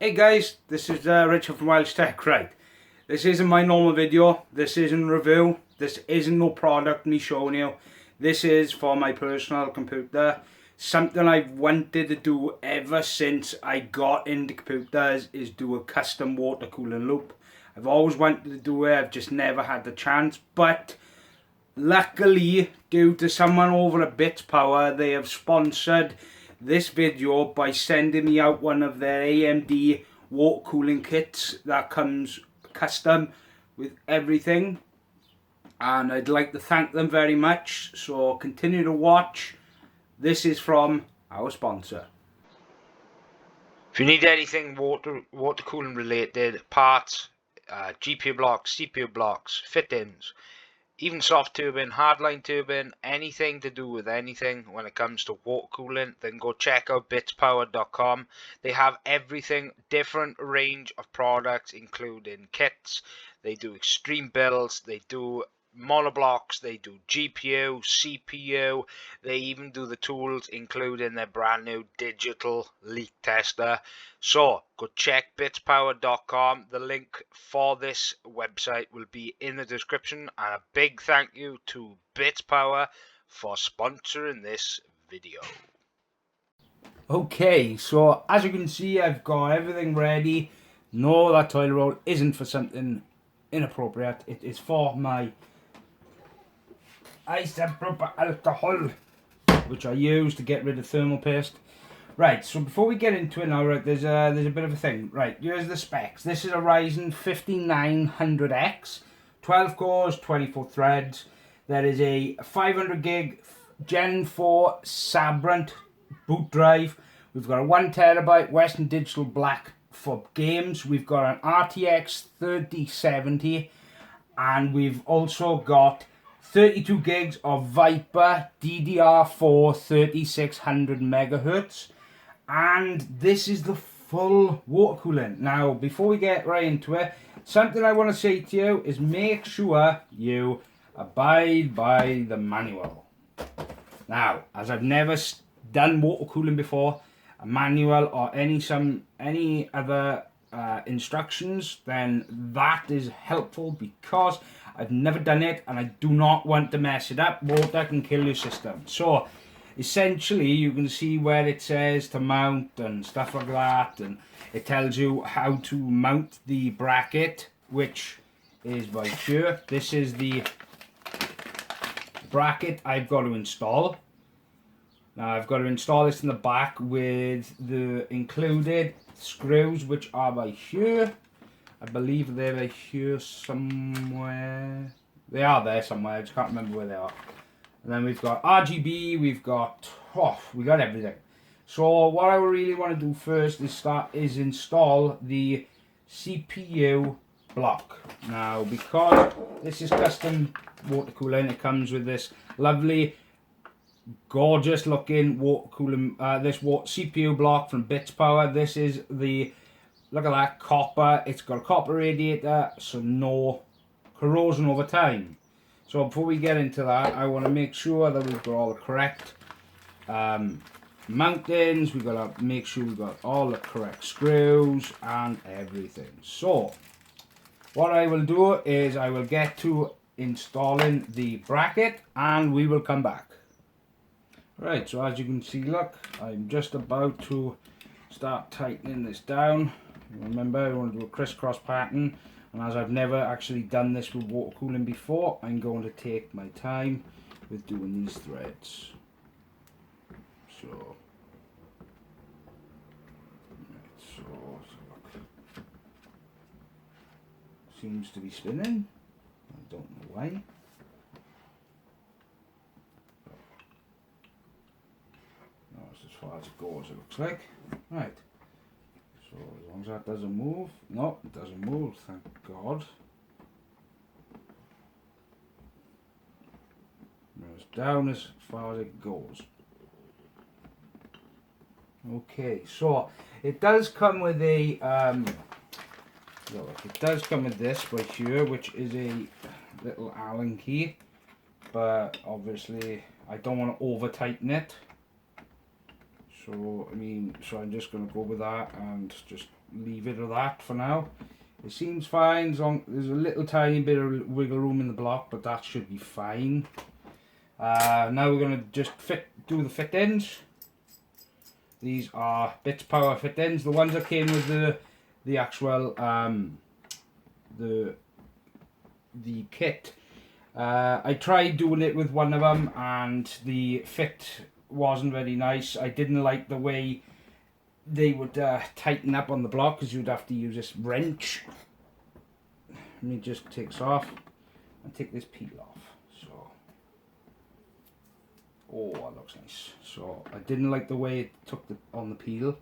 Hey guys, this is Richard from WELSHYTECH. Right, this isn't my normal video, this isn't review, this isn't no product me showing you. This is for my personal computer. Something I've wanted to do ever since I got into computers is do a custom water cooling loop. I've always wanted to do it, I've just never had the chance, but luckily, due to someone over at Bitspower, they have sponsored this video by sending me out one of their AMD water cooling kits that comes custom with everything, and I'd like to thank them very much. So continue to watch. This is from our sponsor. If you need anything water cooling related, parts, GPU blocks, CPU blocks, fittings, even soft turbine, hardline turbine, anything to do with anything when it comes to water cooling, then go check out bitspower.com. They have everything, different range of products, including kits. They do extreme builds, they do monoblocks, they do GPU, CPU, they even do the tools, including their brand new digital leak tester. So go check bitspower.com. The link for this website will be in the description, and a big thank you to Bitspower for sponsoring this video. Okay, so as you can see, I've got everything ready. No, that toilet roll isn't for something inappropriate. It is for my isopropyl alcohol, which I use to get rid of thermal paste. Right, so before we get into it now, right, there's a bit of a thing. Right, here's the specs. This is a Ryzen 5900X, 12 cores, 24 threads. There is a 500 gig Gen 4 SABRENT boot drive. We've got a 1 terabyte Western Digital Black for games. We've got an RTX 3070, and we've also got 32 gigs of Viper DDR4 3600 megahertz, and this is the full water cooling. Now, before we get right into it, something I want to say to you is make sure you abide by the manual. Now, as I've never done water cooling before, a manual or any other instructions, then that is helpful, because I've never done it and I do not want to mess it up. Water can kill your system. So essentially, you can see where it says to mount and stuff like that, and it tells you how to mount the bracket, which is by here. This is the bracket I've got to install. Now I've got to install this in the back with the included screws, which are by here. I believe they're by here somewhere. They are there somewhere, I just can't remember where they are. And then we've got RGB, we got everything. So what I really want to do first is install the CPU block. Now, because this is custom water cooling, it comes with this lovely, gorgeous looking water cooling, CPU block from Bitspower. This is the, look at that, copper. It's got a copper radiator, so no corrosion over time. So before we get into that, I want to make sure that we've got all the correct mountings. We've got to make sure we've got all the correct screws and everything. So what I will do is I will get to installing the bracket and we will come back. Right, so as you can see, look, I'm just about to start tightening this down. Remember, I want to do a crisscross pattern, and as I've never actually done this with water cooling before, I'm going to take my time with doing these threads. So, look, seems to be spinning. I don't know why. That's as far as it goes, it looks like. Right. So as long as that doesn't move, no, it doesn't move, thank God. It's down as far as it goes. Okay, so it does come with a look, it does come with this right here, which is a little Allen key, but obviously I don't want to over tighten it. So I'm just going to go with that and just leave it at that for now. It seems fine, as long there's a little tiny bit of wiggle room in the block, but that should be fine. Now we're going to just do the fit-ins. These are Bitspower fit-ins, the ones that came with the actual the kit. I tried doing it with one of them and the fit wasn't very nice. I didn't like the way they would tighten up on the block, because you'd have to use this wrench. Let me just take this off and take this peel off. So, oh, that looks nice. So I didn't like the way it took on the peel,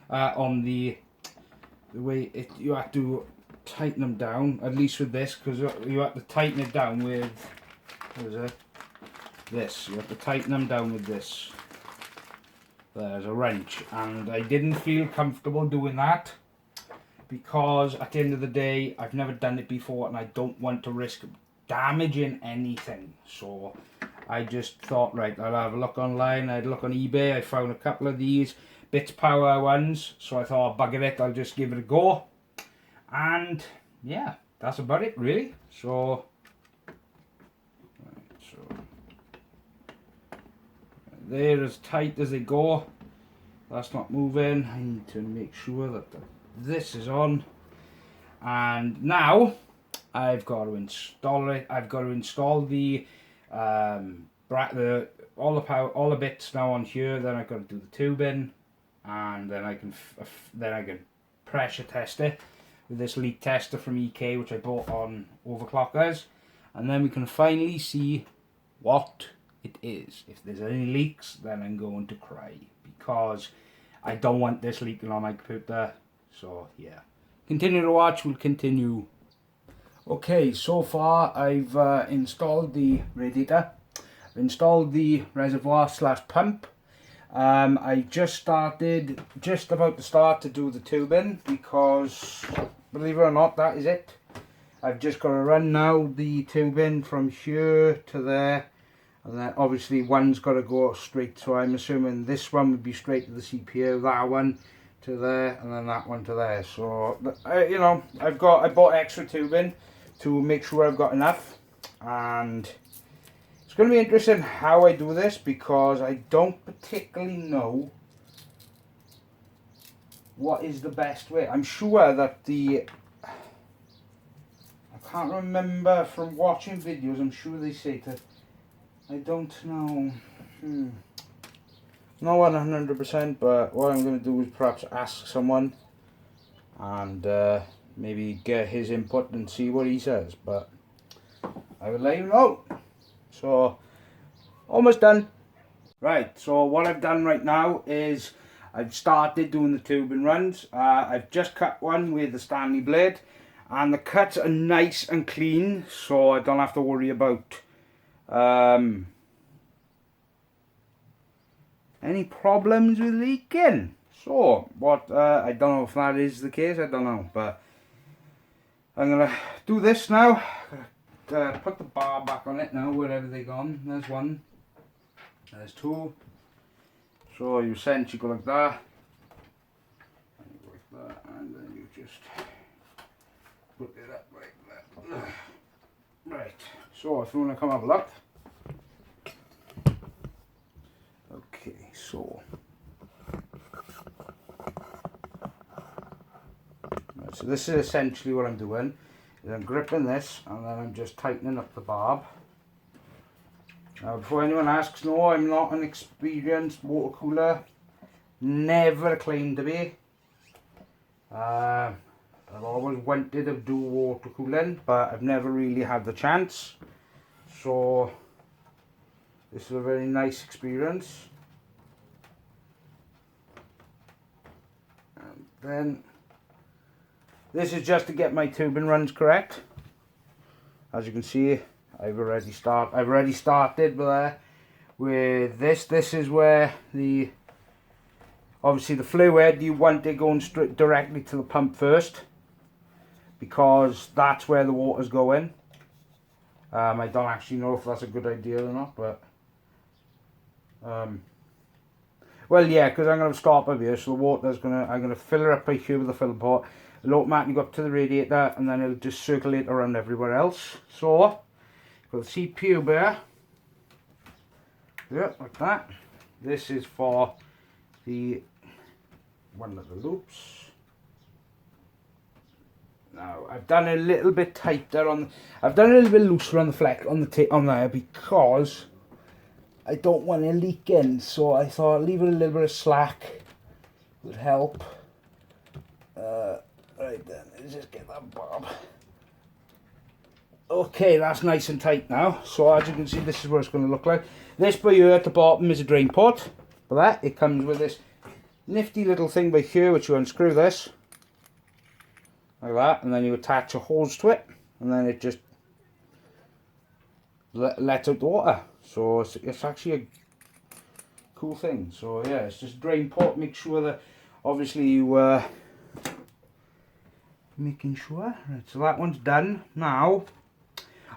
on the way you have to tighten them down, at least with this, because you have to tighten it down with, what is it? This. You have to tighten them down with this. There's a wrench, and I didn't feel comfortable doing that, because at the end of the day I've never done it before and I don't want to risk damaging anything. So I just thought, right, I'll have a look online. I had a look on eBay. I found a couple of these Bitspower ones, so I thought, bugger it, I'll just give it a go. And yeah, that's about it really. So, right, so they're as tight as they go. That's not moving. I need to make sure that this is on. And now I've got to install it. I've got to install the all the bits now on here. Then I've got to do the tubing, and then I can pressure test it with this leak tester from EK, which I bought on Overclockers, and then we can finally see what it is. If there's any leaks, then I'm going to cry, because I don't want this leaking on my computer. So yeah, continue to watch. We'll continue. Okay, so far I've installed the radiator. I've installed the reservoir / pump. I just about to start to do the tubing, because believe it or not, that is it. I've just got to run now the tubing from here to there, and then obviously one's got to go straight, so I'm assuming this one would be straight to the CPU, that one to there, and then that one to there. So you know, I bought extra tubing to make sure I've got enough, and it's going to be interesting how I do this, because I don't particularly know what is the best way. I'm sure that I can't remember from watching videos, I'm sure they say to, I don't know, not 100%, but what I'm going to do is perhaps ask someone and maybe get his input and see what he says, but I will let you know. So, almost done. Right, so what I've done right now is I've started doing the tubing runs. I've just cut one with the Stanley blade, and the cuts are nice and clean, so I don't have to worry about any problems with leaking. So, what, I don't know if that is the case, I don't know, but I'm going to do this now. Put the bar back on it now, wherever they've gone. There's one, there's two. So you essentially go like that, and you go like that, and then you just put it up like that. Right, so if you want to come have a look. Okay, so right, so this is essentially what I'm doing. I'm gripping this, and then I'm just tightening up the barb. Now, before anyone asks, no, I'm not an experienced water cooler. Never claimed to be. I've always wanted to do water cooling, but I've never really had the chance. So this is a very nice experience. And then this is just to get my tubing runs correct. As you can see, I've already started with this. This is where obviously the fluid, you want it going straight directly to the pump first, because that's where the water's going. I don't actually know if that's a good idea or not, but Well, yeah, because I'm going to stop up here, so the water's I'm going to fill it up by here with the fill pot. It'll automatically go up to the radiator, and then it'll just circulate around everywhere else. So, got the CPU there. Yeah, like that. This is for the one of the loops. Now, I've done a little bit tighter on, I've done a little bit looser on the flex, on the tape on there, because I don't want to leak in, so I thought leave it a little bit of slack would help. Right then, let's just get that bob. Okay, that's nice and tight now. So as you can see, this is what it's going to look like. This by here at the bottom is a drain port. For that, it comes with this nifty little thing by here, which you unscrew this. Like that, and then you attach a hose to it, and then it just lets out the water. So it's actually a cool thing. So yeah, it's just drain port. Make sure that obviously you making sure. Right, so that one's done. Now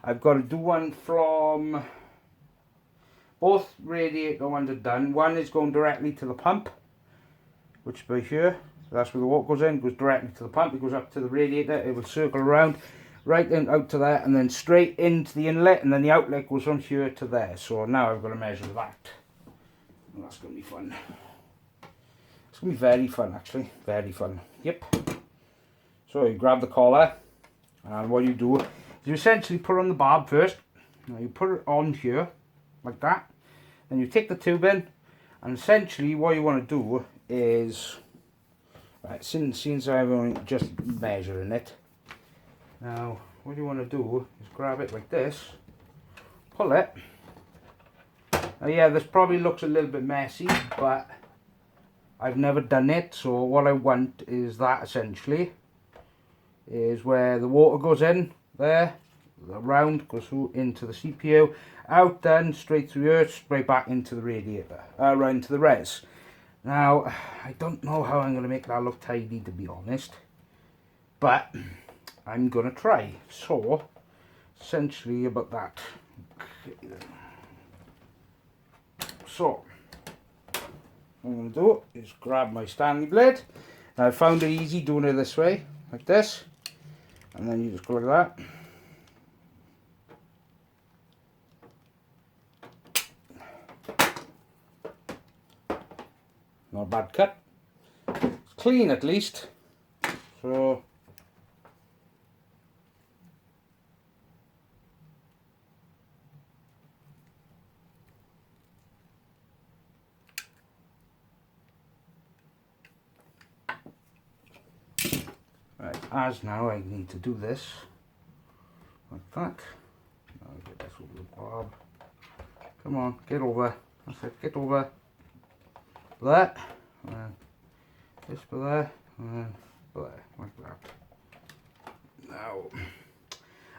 I've got to do one from both radiator ones are done. One is going directly to the pump, which is by here. That's where the water goes in, goes directly to the pump. It goes up to the radiator, it will circle around right then out to there, and then straight into the inlet, and then the outlet goes from here to there. So now I've got to measure that, and that's going to be fun. It's going to be very fun, actually, very fun. Yep. So you grab the collar, and what you do is you essentially put on the barb first. Now you put it on here like that, then you take the tube in, and essentially what you want to do is, right, since I'm only just measuring it, now what you want to do is grab it like this, pull it. Now yeah, this probably looks a little bit messy, but I've never done it, so what I want is that essentially is where the water goes in there, the round goes through into the CPU, out then straight through here, straight back into the radiator, right into the res. Now I don't know how I'm going to make that look tidy, to be honest, but I'm going to try. So essentially about that. Okay, so what I'm going to do is grab my Stanley blade. Now I found it easy doing it this way, like this, and then you just go like that. Not a bad cut. It's clean at least. So right, as now I need to do this like that. Now get this over the bob. Come on, get over. That's it, get over. That, and then this for there, and then there, like that. Now,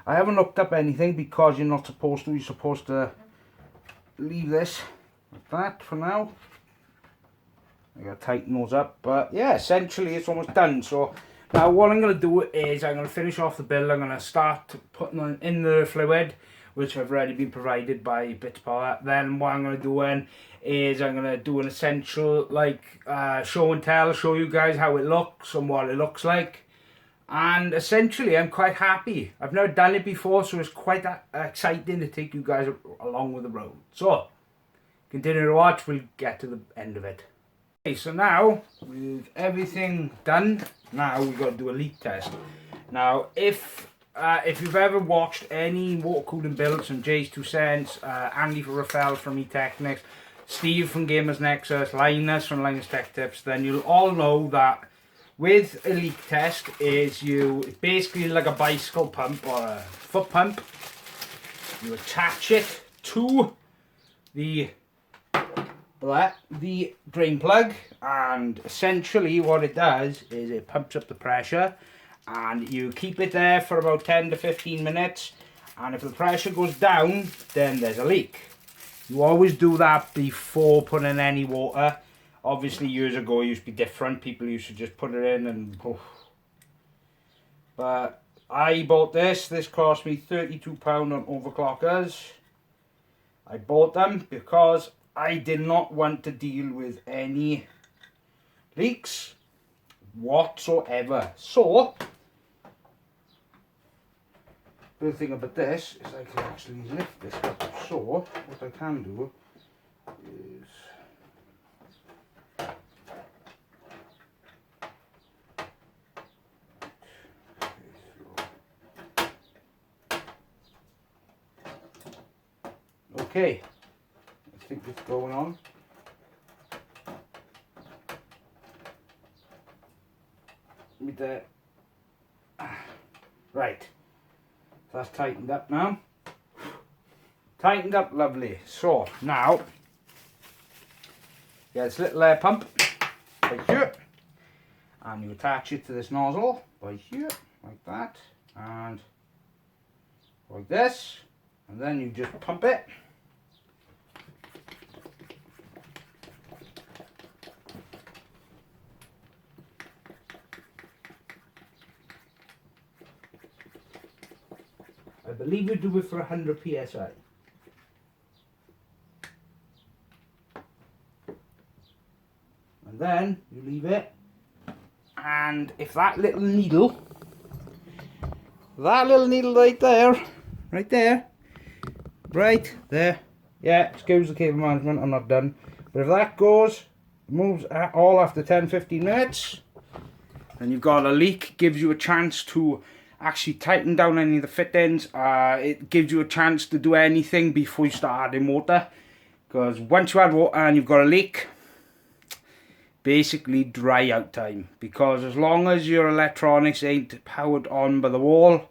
I haven't hooked up anything because you're not supposed to. You're supposed to leave this like that for now. I gotta tighten those up, but yeah, essentially it's almost done. So now what I'm gonna do is I'm gonna finish off the build. I'm gonna start putting in the fluid, which have already been provided by Bitspower. Then what I'm going to do is I'm going to do an essential like show and tell, show you guys how it looks and what it looks like. And essentially I'm quite happy. I've never done it before, so it's quite exciting to take you guys along with the road. So continue to watch, we'll get to the end of it. Okay, so now with everything done, now we've got to do a leak test. Now if you've ever watched any water cooling builds from Jay's 2 Cents, Andy from Rafael from eTechnics, Steve from Gamers Nexus, Linus from Linus Tech Tips, then you'll all know that with a leak test it's basically like a bicycle pump or a foot pump. You attach it to the drain plug, and essentially what it does is it pumps up the pressure, and you keep it there for about 10 to 15 minutes, and if the pressure goes down then there's a leak. You always do that before putting in any water. Obviously years ago it used to be different, people used to just put it in and but I bought this cost me £32 on overclockers. I bought them because I did not want to deal with any leaks whatsoever. So, the thing about this is I can actually lift this up. So, what I can do is okay, I think it's going on. With the right, so that's tightened up now. Tightened up lovely. So now, get this little air pump right here, and you attach it to this nozzle by here, like that, and like this, and then you just pump it. I believe we do it for 100 psi. And then you leave it, and if that little needle right there, yeah, excuse the cable management, I'm not done, but if that moves all after 10-15 minutes, then you've got a leak. Gives you a chance to actually tighten down any of the fittings. It gives you a chance to do anything before you start adding water, because once you add water and you've got a leak, basically dry out time, because as long as your electronics ain't powered on by the wall,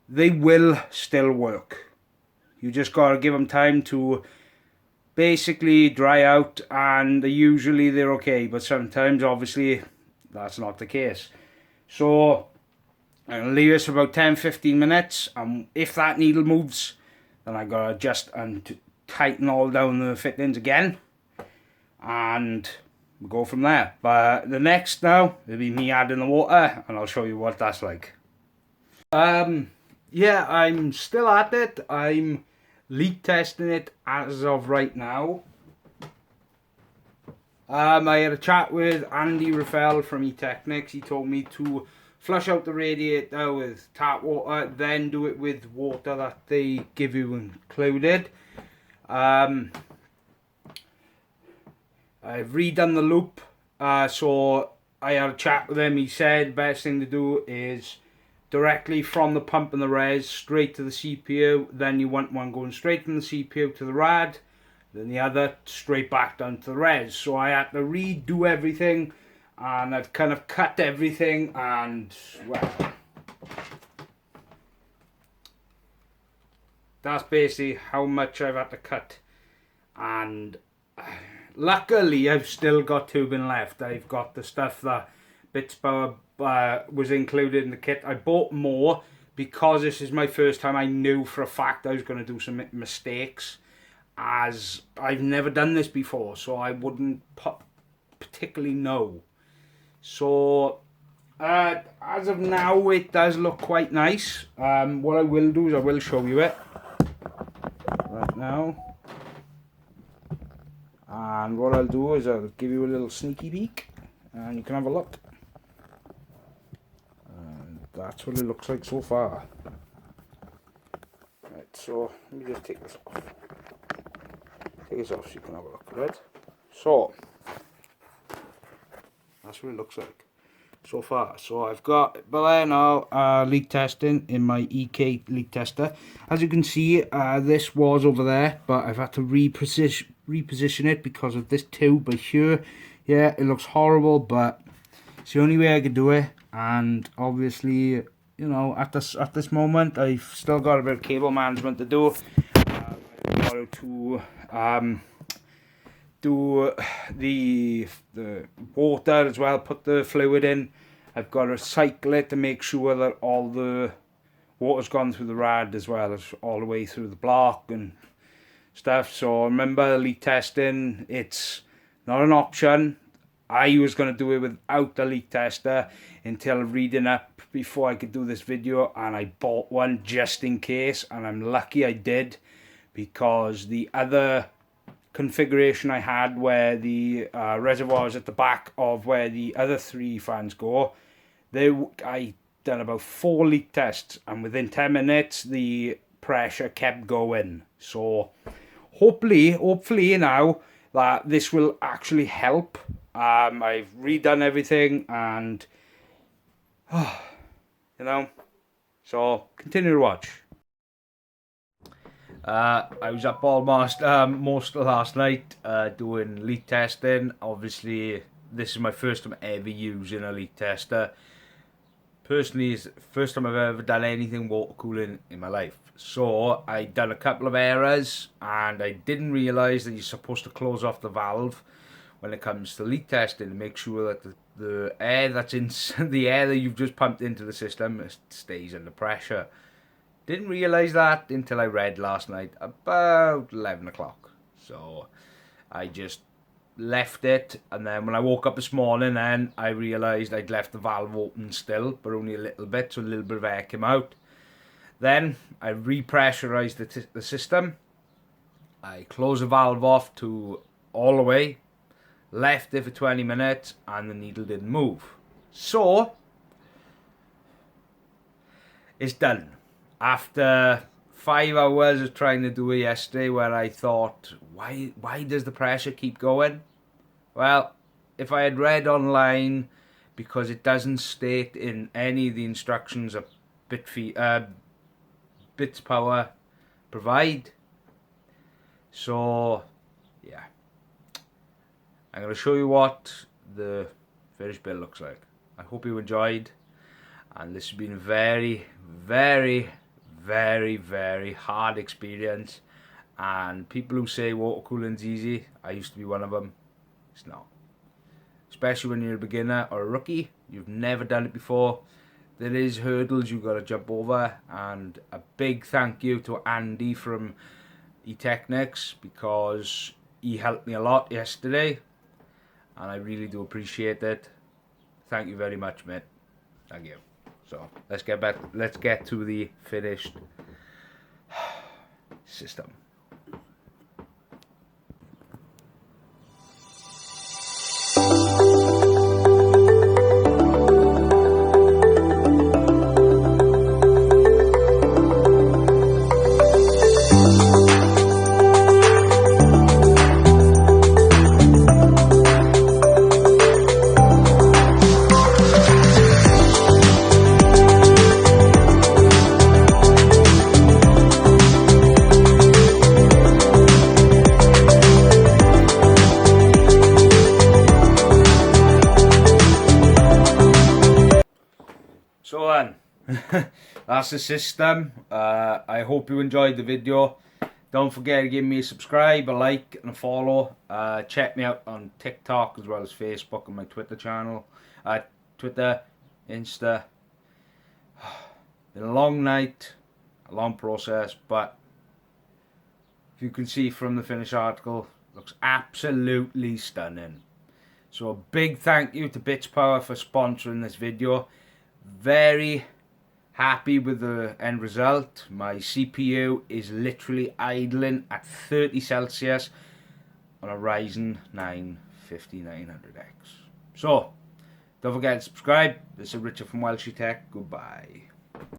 they will still work. You just got to give them time to basically dry out, and usually they're okay, but sometimes obviously that's not the case. So I'm going to leave this for about 10-15 minutes, and if that needle moves, then I got to adjust and tighten all down the fittings again, and we'll go from there. But the next now will be me adding the water, and I'll show you what that's like. Yeah, I'm still at it. I'm leak testing it as of right now. I had a chat with Andy RYZEN from eTechnics. He told me to flush out the radiator with tap water, then do it with water that they give you included. I've redone the loop, so I had a chat with him. He said best thing to do is directly from the pump and the res straight to the CPU. Then you want one going straight from the CPU to the rad, then the other straight back down to the res. So I had to redo everything, and I'd kind of cut everything, and well, that's basically how much I've had to cut. And luckily I've still got tubing left. I've got the stuff that Bitspower was included in the kit. I bought more because this is my first time. I knew for a fact I was going to do some mistakes, as I've never done this before, so I wouldn't particularly know. So as of now it does look quite nice. What I will do is I will show you it right now, and what I'll do is I'll give you a little sneaky peek and you can have a look. And that's what it looks like so far. Right, so let me just take this off. Take this off so you can have a look, right? So that's what it looks like so far. So I've got by now leak testing in my EK leak tester. As you can see, this was over there, but I've had to reposition it because of this tube by here. Yeah, it looks horrible, but it's the only way I could do it. And obviously, you know, at this moment, I've still got a bit of cable management to do. I've got to do the water as well, put the fluid in. I've got to cycle it to make sure that all the water's gone through the rad as well as all the way through the block and stuff. So remember, leak testing, it's not an option. I was going to do it without the leak tester until reading up before I could do this video, and I bought one just in case, and I'm lucky I did, because the other configuration I had where the reservoir is at the back of where the other 3 fans go. I done about 4 leak tests, and within 10 minutes the pressure kept going. So hopefully now that this will actually help. I've redone everything, and you know, so continue to watch. I was up almost most of last night doing leak testing. Obviously, this is my first time ever using a leak tester. Personally, it's the first time I've ever done anything water cooling in my life. So I done a couple of errors, and I didn't realise that you're supposed to close off the valve when it comes to leak testing to make sure that the air that's in the air that you've just pumped into the system stays under pressure. Didn't realise that until I read last night about 11 o'clock. So I just left it, and then when I woke up this morning, then I realised I'd left the valve open still, but only a little bit, so a little bit of air came out. Then I repressurised the system. I closed the valve off to all the way, left it for 20 minutes, and the needle didn't move. So it's done. After 5 hours of trying to do it yesterday, where I thought, why does the pressure keep going? Well, if I had read online, because it doesn't state in any of the instructions that Bitspower provide. So yeah, I'm going to show you what the finished build looks like. I hope you enjoyed, and this has been a very, very, very, very hard experience. And people who say water cooling's easy, I used to be one of them. It's not. Especially when you're a beginner or a rookie, you've never done it before. There is hurdles you've got to jump over, and a big thank you to Andy from eTechnics, because he helped me a lot yesterday, and I really do appreciate it. Thank you very much, mate. Thank you. So let's get to the finished system. So then, that's the system. I hope you enjoyed the video. Don't forget to give me a subscribe, a like, and a follow. Check me out on TikTok as well as Facebook and my Twitter channel. Twitter, Insta. Been a long night, a long process, but if you can see from the finished article, it looks absolutely stunning. So a big thank you to Bitspower for sponsoring this video. Very happy with the end result. My CPU is literally idling at 30 Celsius on a Ryzen 9 5900X. So don't forget to subscribe. This is Richard from WELSHYTECH. Goodbye.